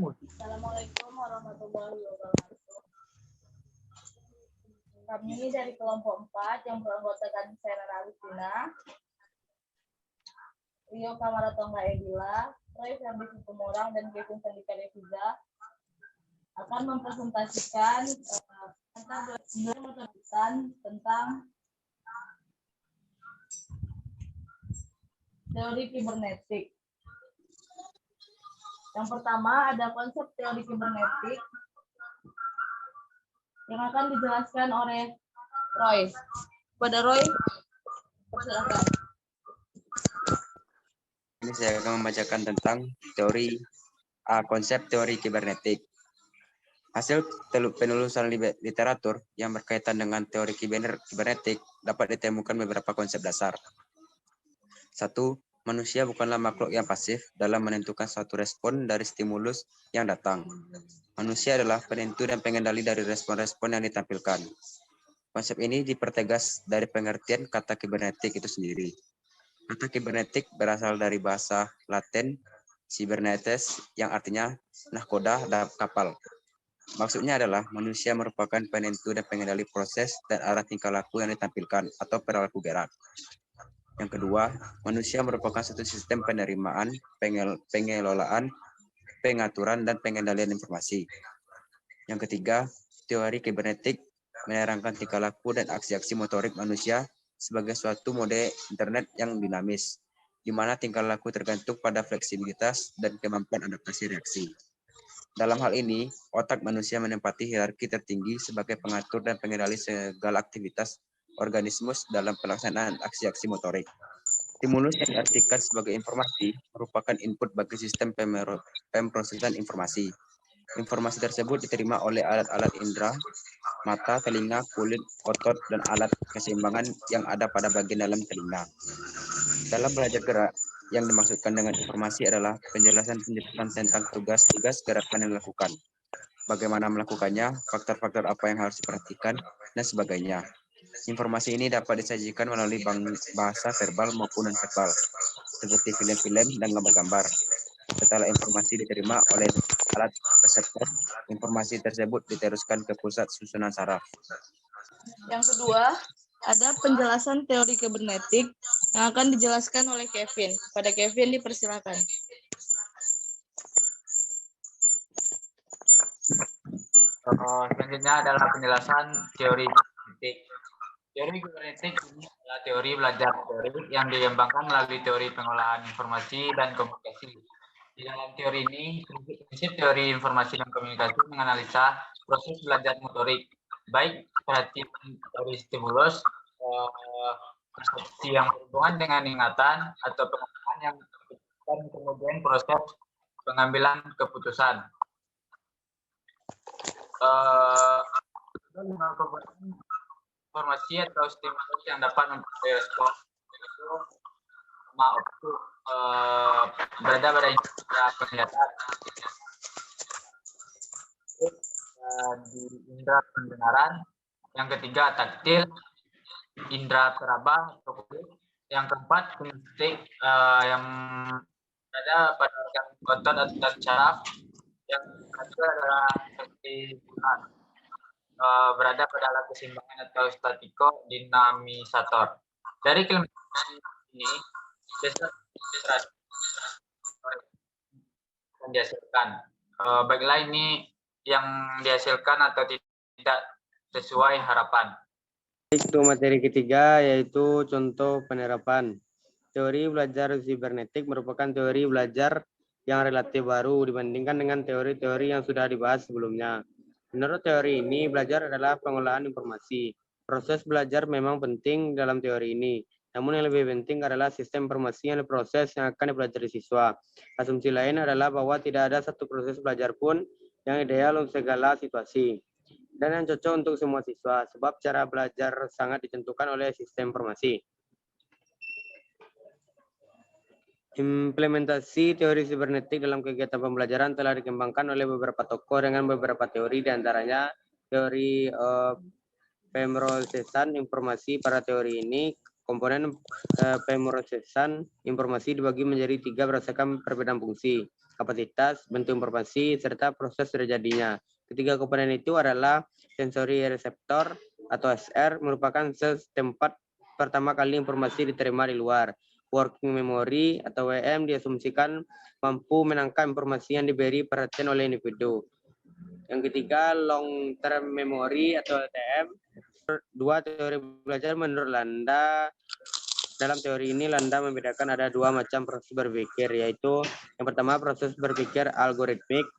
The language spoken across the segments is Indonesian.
Assalamualaikum warahmatullahi wabarakatuh. Kami dari kelompok 4 yang beranggotakan Sena Alistina, Rio Kamaratonga Edila, Roy Ferdi Situmorang, dan Kevin Sandika Deviza akan mempresentasikan tentang teori kibernetik. Yang pertama ada konsep teori kibernetik yang akan dijelaskan oleh Roy. Pada Roy, persilakan. Ini saya akan membacakan tentang konsep teori kibernetik. Hasil penelusuran literatur yang berkaitan dengan teori kibernetik dapat ditemukan beberapa konsep dasar. 1. Manusia bukanlah makhluk yang pasif dalam menentukan suatu respon dari stimulus yang datang. Manusia adalah penentu dan pengendali dari respon-respon yang ditampilkan. Konsep ini dipertegas dari pengertian kata kibernetik itu sendiri. Kata kibernetik berasal dari bahasa Latin cybernetes yang artinya nahkoda dan kapal. Maksudnya adalah manusia merupakan penentu dan pengendali proses dan arah tingkah laku yang ditampilkan atau perilaku gerak. Yang kedua, manusia merupakan suatu sistem penerimaan, pengelolaan, pengaturan, dan pengendalian informasi. Yang ketiga, teori kibernetik menerangkan tingkah laku dan aksi-aksi motorik manusia sebagai suatu mode internet yang dinamis, di mana tingkah laku tergantung pada fleksibilitas dan kemampuan adaptasi reaksi. Dalam hal ini, otak manusia menempati hierarki tertinggi sebagai pengatur dan pengendali segala aktivitas organismus dalam pelaksanaan aksi-aksi motorik. Stimulus yang diartikan sebagai informasi merupakan input bagi sistem pemrosesan informasi. Informasi tersebut diterima oleh alat-alat indera, mata, telinga, kulit, otot, dan alat keseimbangan yang ada pada bagian dalam telinga. Dalam belajar gerak, yang dimaksudkan dengan informasi adalah penjelasan tentang tugas-tugas gerakan yang dilakukan, bagaimana melakukannya, faktor-faktor apa yang harus diperhatikan, dan sebagainya. Informasi ini dapat disajikan melalui bahasa verbal maupun non-verbal, seperti film-film dan gambar-gambar. Setelah informasi diterima oleh alat reseptor, informasi tersebut diteruskan ke pusat susunan saraf. Yang kedua, ada penjelasan teori kibernetik yang akan dijelaskan oleh Kevin. Pada Kevin dipersilakan. Selanjutnya adalah penjelasan teori kibernetik. Teori kibernetik ini adalah teori belajar motorik yang dikembangkan melalui teori pengolahan informasi dan komunikasi. Di dalam teori ini, prinsip teori informasi dan komunikasi menganalisa proses belajar motorik, baik perhatian dari stimulus, persepsi yang berhubungan dengan ingatan, atau pengetahuan yang dan kemudian proses pengambilan keputusan. Informasi atau stimulus yang dapat mempengaruhi respon itu berada pada indera penglihatan, di indera pendengaran, yang ketiga taktil, indera peraba atau kulit, yang keempat kinestik yang berada pada organ otot atau saraf, yang kedua adalah seperti berada pada alat keseimbangan atau statiko dinamisator. Dari kelemahan ini, dasar yang dihasilkan. Baiklah ini yang dihasilkan atau tidak sesuai harapan. Itu materi ketiga yaitu contoh penerapan. Teori belajar sibernetik merupakan teori belajar yang relatif baru dibandingkan dengan teori-teori yang sudah dibahas sebelumnya. Menurut teori ini, belajar adalah pengolahan informasi. Proses belajar memang penting dalam teori ini. Namun yang lebih penting adalah sistem informasi yang diproses yang akan dipelajari siswa. Asumsi lain adalah bahwa tidak ada satu proses belajar pun yang ideal untuk segala situasi dan yang cocok untuk semua siswa, sebab cara belajar sangat ditentukan oleh sistem informasi. Implementasi teori sibernetik dalam kegiatan pembelajaran telah dikembangkan oleh beberapa tokoh dengan beberapa teori, diantaranya teori pemrosesan informasi. Pada teori ini, Komponen pemrosesan informasi dibagi menjadi 3 berdasarkan perbedaan fungsi, kapasitas, bentuk informasi, serta proses terjadinya. Ketiga komponen itu adalah sensory reseptor atau SR, merupakan setempat pertama kali informasi diterima di luar. Working memory atau WM diasumsikan mampu menangkap informasi yang diberi perhatian oleh individu. Yang ketiga, long term memory atau LTM. Dua teori belajar menurut Landa. Dalam teori ini Landa membedakan ada 2 macam proses berpikir, yaitu yang pertama proses berpikir algoritmik,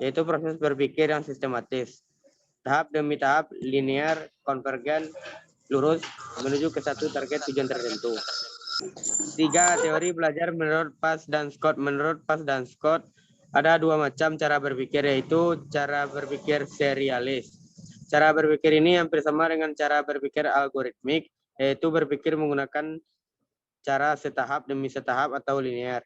yaitu proses berpikir yang sistematis, tahap demi tahap, linear, konvergen, lurus menuju ke satu target tujuan tertentu. 3. Teori belajar menurut Pas dan Scott. Menurut Pas dan Scott, ada 2 macam cara berpikir, yaitu cara berpikir serialis. Cara berpikir ini hampir sama dengan cara berpikir algoritmik, yaitu berpikir menggunakan cara setahap demi setahap atau linear.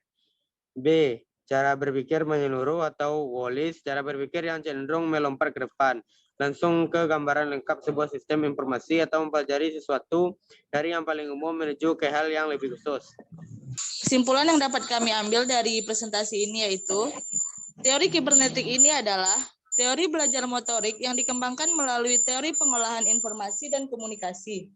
B. Cara berpikir menyeluruh atau Wallis, cara berpikir yang cenderung melompat ke depan, langsung ke gambaran lengkap sebuah sistem informasi atau mempelajari sesuatu dari yang paling umum menuju ke hal yang lebih khusus. Kesimpulan yang dapat kami ambil dari presentasi ini yaitu, teori kibernetik ini adalah teori belajar motorik yang dikembangkan melalui teori pengolahan informasi dan komunikasi.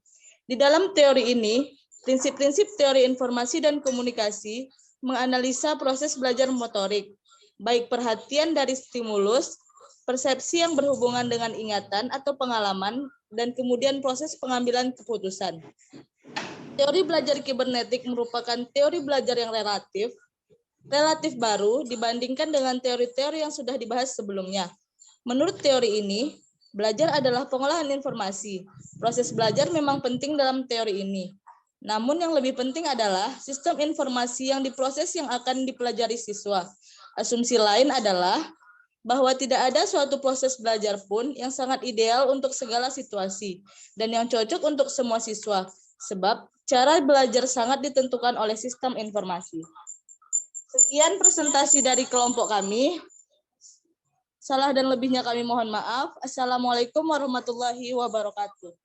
Di dalam teori ini, prinsip-prinsip teori informasi dan komunikasi menganalisa proses belajar motorik, baik perhatian dari stimulus, persepsi yang berhubungan dengan ingatan atau pengalaman, dan kemudian proses pengambilan keputusan. Teori belajar kibernetik merupakan teori belajar yang relatif baru dibandingkan dengan teori-teori yang sudah dibahas sebelumnya. Menurut teori ini, belajar adalah pengolahan informasi. Proses belajar memang penting dalam teori ini. Namun yang lebih penting adalah sistem informasi yang diproses yang akan dipelajari siswa. Asumsi lain adalah bahwa tidak ada suatu proses belajar pun yang sangat ideal untuk segala situasi dan yang cocok untuk semua siswa, sebab cara belajar sangat ditentukan oleh sistem informasi. Sekian presentasi dari kelompok kami. Salah dan lebihnya kami mohon maaf. Assalamualaikum warahmatullahi wabarakatuh.